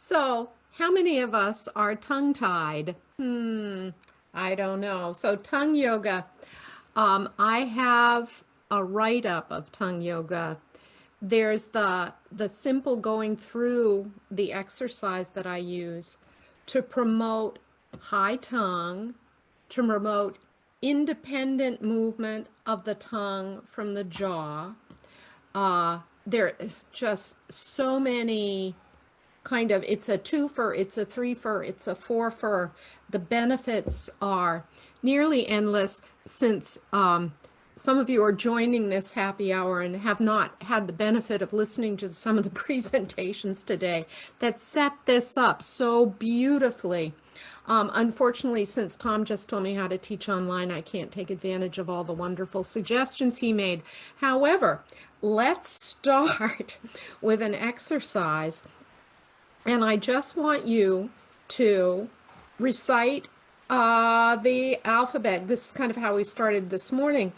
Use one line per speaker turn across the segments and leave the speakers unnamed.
So, how many of us are tongue-tied? I don't know. So, tongue yoga. I have a write-up of tongue yoga. There's the simple going through the exercise that I use to promote high tongue, to promote independent movement of the tongue from the jaw. There are just so many kind of, it's a twofer, it's a threefer, it's a fourfer. The benefits are nearly endless since some of you are joining this happy hour and have not had the benefit of listening to some of the presentations today that set this up so beautifully. Unfortunately, since Tom just told me how to teach online, I can't take advantage of all the wonderful suggestions he made. However, let's start with an exercise. And I just want you to recite the alphabet. This is kind of how we started this morning.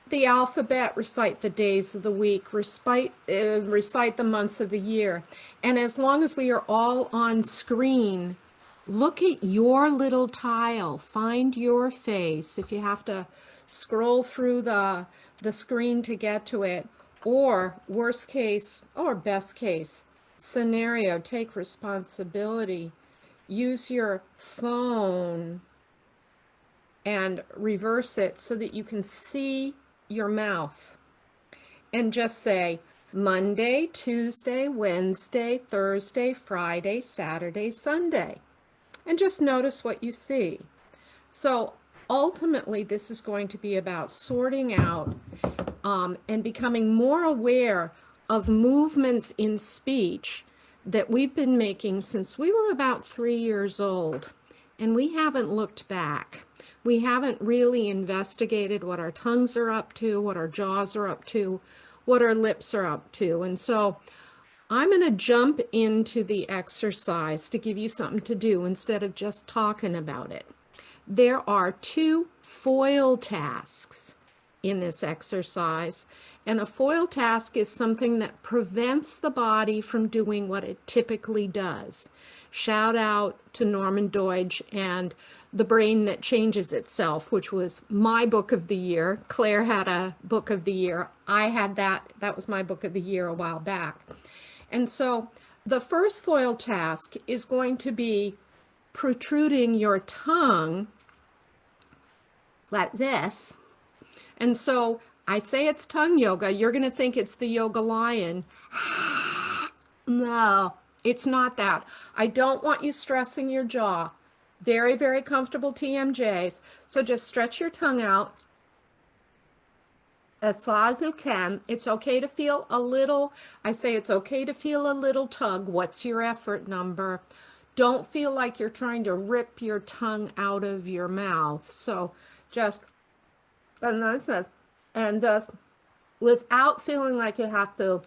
The alphabet, recite the days of the week, recite the months of the year. And as long as we are all on screen, look at your little tile. Find your face. If you have to scroll through the screen to get to it, or worst case or best case scenario, take responsibility. Use your phone and reverse it so that you can see your mouth. And just say Monday, Tuesday, Wednesday, Thursday, Friday, Saturday, Sunday. And just notice what you see. So ultimately, this is going to be about sorting out and becoming more aware of movements in speech that we've been making since we were about 3 years old. And we haven't looked back. We haven't really investigated what our tongues are up to, what our jaws are up to, what our lips are up to. And so I'm going to jump into the exercise to give you something to do instead of just talking about it. There are 2 foil tasks in this exercise, and a foil task is something that prevents the body from doing what it typically does. Shout out to Norman Doidge and The Brain That Changes Itself, which was my book of the year. Claire had a book of the year. I had that was my book of the year a while back. And so the first foil task is going to be protruding your tongue like this. And so I say it's tongue yoga. You're going to think it's the yoga lion. No, it's not that. I don't want you stressing your jaw. Very, very comfortable TMJs. So just stretch your tongue out as far as you can. It's okay to feel a little, I say it's okay to feel a little tug. What's your effort number? Don't feel like you're trying to rip your tongue out of your mouth. So just, and without feeling like you have to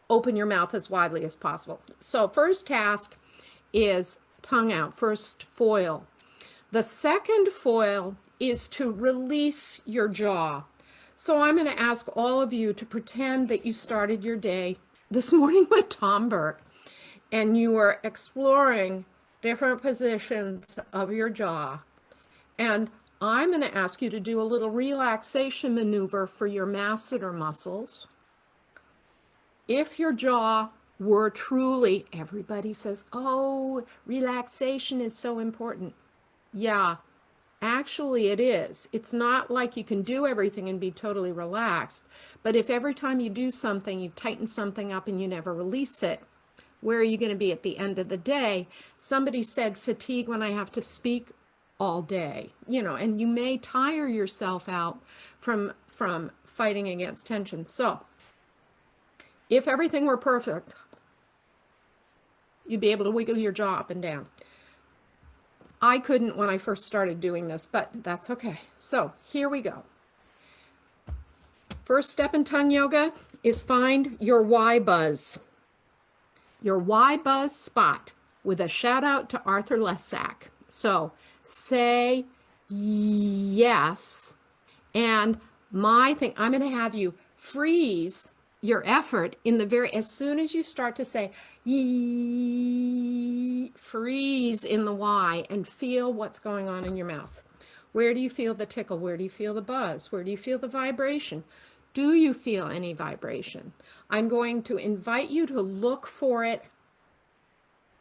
open your mouth as widely as possible. So first task is tongue out, first foil. The second foil is to release your jaw. So I'm going to ask all of you to pretend that you started your day this morning with Tom Burke and you were exploring different positions of your jaw. And I'm going to ask you to do a little relaxation maneuver for your masseter muscles. If your jaw were truly, everybody says, oh, relaxation is so important. Yeah, actually it is. It's not like you can do everything and be totally relaxed. But if every time you do something, you tighten something up and you never release it, where are you going to be at the end of the day? Somebody said fatigue when I have to speak all day, and you may tire yourself out from fighting against tension. So if everything were perfect, you'd be able to wiggle your jaw up and down. I couldn't when I first started doing this, but that's okay. So here we go. First step in tongue yoga is find your Y buzz. Your Y buzz spot, with a shout out to Arthur Lesack. So say yes. And my thing, I'm going to have you freeze your effort in the very, as soon as you start to say freeze in the Y and feel what's going on in your mouth. Where do you feel the tickle? Where do you feel the buzz? Where do you feel the vibration? Do you feel any vibration? I'm going to invite you to look for it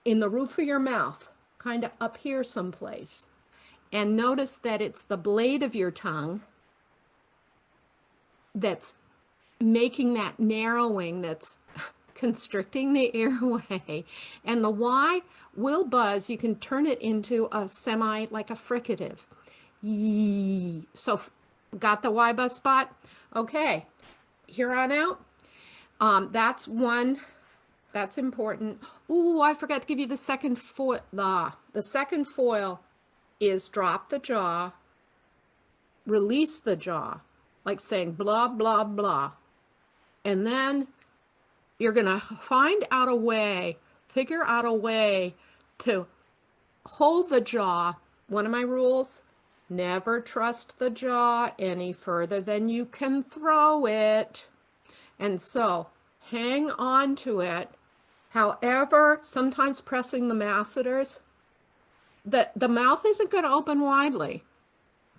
in the roof of your mouth, kind of up here someplace. And notice that it's the blade of your tongue that's making that narrowing, that's constricting the airway. And the Y will buzz. You can turn it into a semi, like a fricative. Yee. So got the Y buzz spot? Okay, here on out. That's one. That's important. Ooh, I forgot to give you the second foil. The second foil is drop the jaw, release the jaw, like saying blah, blah, blah. And then you're going to figure out a way to hold the jaw. One of my rules, never trust the jaw any further than you can throw it. And so hang on to it. However, sometimes pressing the masseters, the mouth isn't going to open widely,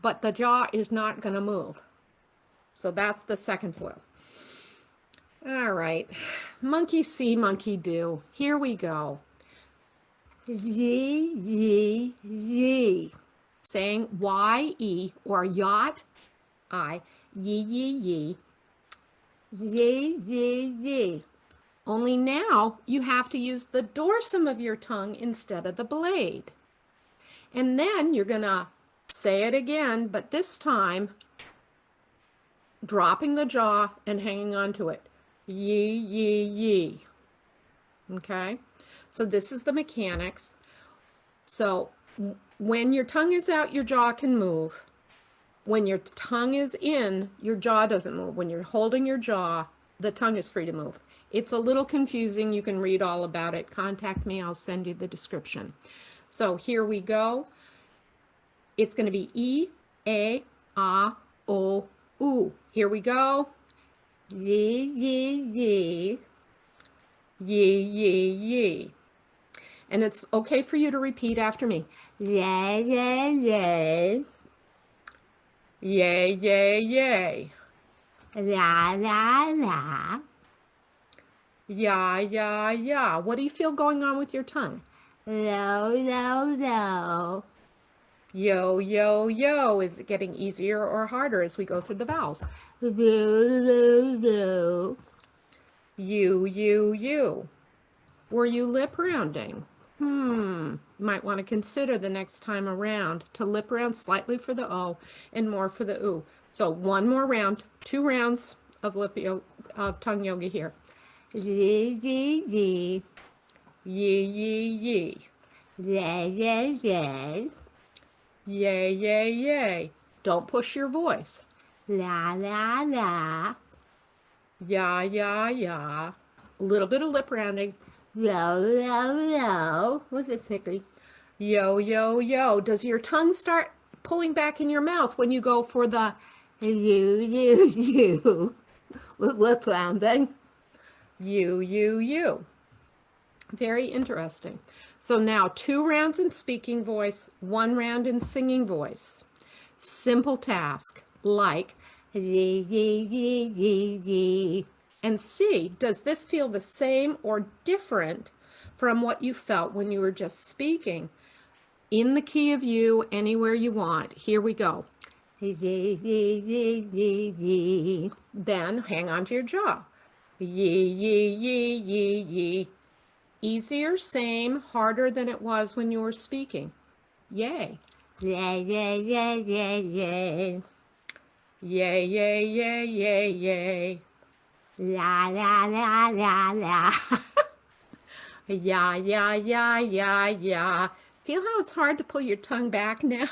but the jaw is not going to move. So that's the second foil. All right, monkey see, monkey do. Here we go. Yee, yee, yee. Saying Y-E or yacht, I, yee, yee, yee. Yee, yee, yee. Only now you have to use the dorsum of your tongue instead of the blade. And then you're going to say it again, but this time dropping the jaw and hanging on to it. Yee, yee, yee. Okay? So this is the mechanics. So when your tongue is out, your jaw can move. When your tongue is in, your jaw doesn't move. When you're holding your jaw, the tongue is free to move. It's a little confusing. You can read all about it. Contact me. I'll send you the description. So here we go. It's going to be E, A, A, O, U. Here we go. Yee, yee, yee. Yee, yee, yee. And it's okay for you to repeat after me. Yay, yay, yay. Yay, yay, yay. La, la, la. Ya, ya, ya. What do you feel going on with your tongue? Lo, lo, lo. Yo, yo, yo. Is it getting easier or harder as we go through the vowels? Lo, lo, lo. You, you, you. Were you lip rounding? You might want to consider the next time around to lip round slightly for the O and more for the U. So one more round, 2 rounds of tongue yoga here. Yee, yee, yee. Yee, yee, yee. Yay, yay, yay. Yay, yay, yay. Don't push your voice. La, la, la. Ya, ya, ya. A little bit of lip rounding. Yo, yo, yo. What's it, Sickly? Yo, yo, yo. Does your tongue start pulling back in your mouth when you go for the you with lip rounding? You. Very interesting. So now 2 rounds in speaking voice, 1 round in singing voice. Simple task like yee, yee, yee, yee, yee. And see, does this feel the same or different from what you felt when you were just speaking? In the key of you, anywhere you want. Here we go. Yee, yee, yee, yee, yee. Then hang on to your jaw. Yee, yee, yee, yee, yee. Easier, same, harder than it was when you were speaking. Yay. Yay, yay, yay, yay, yay. Yay, yay, yay, yay, yay. La, la, la, la, la. Ya, ya, ya, ya, ya. Feel how it's hard to pull your tongue back now?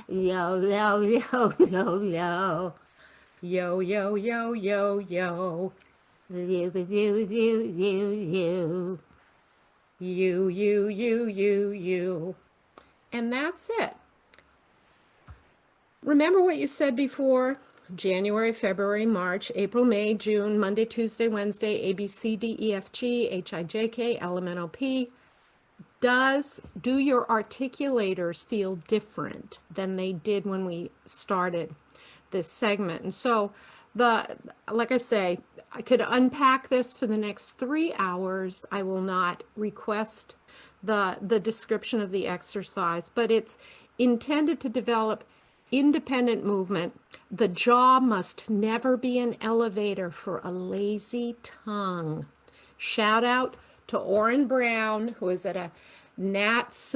Yo, yo, yo, yo, yo. Yo, yo, yo, yo, yo. You, you, you, you, you. You, you, you, you, you. And that's it. Remember what you said before? January, February, March, April, May, June, Monday, Tuesday, Wednesday, A, B, C, D, E, F, G, H, I, J, K, L, M, N, O, P, do your articulators feel different than they did when we started this segment? And so like I say, I could unpack this for the next 3 hours. I will not request the description of the exercise, but it's intended to develop independent movement. The jaw must never be an elevator for a lazy tongue. Shout out to Orrin Brown, who is at a Nats